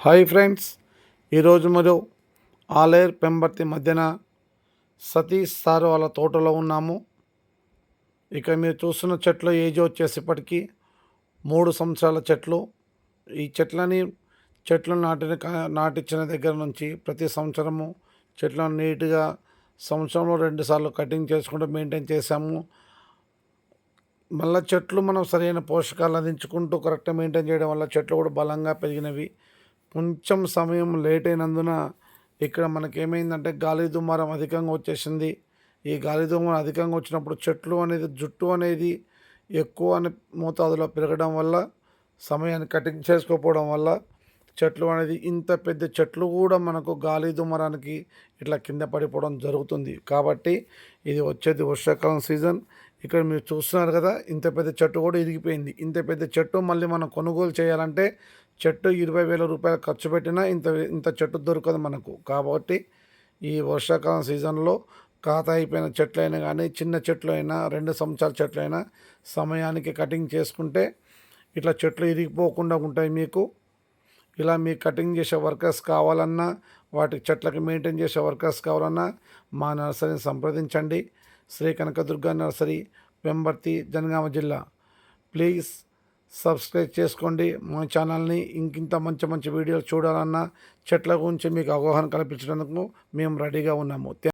Hi friends, ఈరోజు మీరు ఆలేరు పెంబర్తి మధ్యన సతీష్ సార్ వాళ్ళ తోటలో ఉన్నాము. ఇక మీరు చూస్తున్న చెట్లు ఏజ్ వచ్చేసి ఇప్పటికీ 3 సంవత్సరాల చెట్లు. ఈ చెట్లు నాటించిన దగ్గర నుంచి ప్రతి సంవత్సరము చెట్లను నీట్గా సంవత్సరంలో 2 సార్లు కటింగ్ చేసుకుంటూ మెయింటైన్ చేశాము. మళ్ళీ చెట్లు మనం సరైన పోషకాలు అందించుకుంటూ కరెక్ట్గా మెయింటైన్ చేయడం వల్ల చెట్లు కూడా బలంగా పెరిగినవి. కొంచెం సమయం లేట్ అయినందున ఇక్కడ మనకేమైందంటే గాలి దుమారం అధికంగా వచ్చేసింది. ఈ గాలి దుమారం అధికంగా వచ్చినప్పుడు జుట్టు అనేది ఎక్కువ మోతాదులో పెరగడం వల్ల, సమయాన్ని కటింగ్ చేసుకోకపోవడం వల్ల చెట్లు అనేది ఇంత పెద్ద చెట్లు కూడా మనకు గాలి దుమారానికి ఇట్లా కింద పడిపోవడం జరుగుతుంది. కాబట్టి ఇది వచ్చేది వర్షాకాలం సీజన్. ఇక్కడ మీరు చూస్తున్నారు కదా, ఇంత పెద్ద చెట్టు కూడా ఇరిగిపోయింది. ఇంత పెద్ద చెట్టు మళ్ళీ మనం కొనుగోలు చేయాలంటే చెట్టు 20,000 రూపాయలు ఖర్చు పెట్టినా ఇంత చెట్టు దొరకదు మనకు. కాబట్టి ఈ వర్షాకాలం సీజన్లో ఖాతా అయిపోయిన చెట్లైనా కానీ, చిన్న చెట్లు అయినా, 2 సంవత్సరాల చెట్లైనా సమయానికి కటింగ్ చేసుకుంటే ఇట్లా చెట్లు ఇరిగిపోకుండా ఉంటాయి మీకు. ఇలా మీకు కటింగ్ చేసే వర్కర్స్ కావాలన్నా, వాటి చెట్లకి మెయింటైన్ చేసే వర్కర్స్ కావాలన్నా మా నర్సరీని సంప్రదించండి. శ్రీ కనకదుర్గ నర్సరీ, పెంబర్తి, జనగామ జిల్లా. ప్లీజ్ సబ్స్క్రైబ్ చేసుకోండి మా ఛానల్ని. ఇంకింత మంచి మంచి వీడియోలు చూడాలన్నా, చెట్ల గురించి మీకు అవగాహన కల్పించడానికి మేము రెడీగా ఉన్నాము.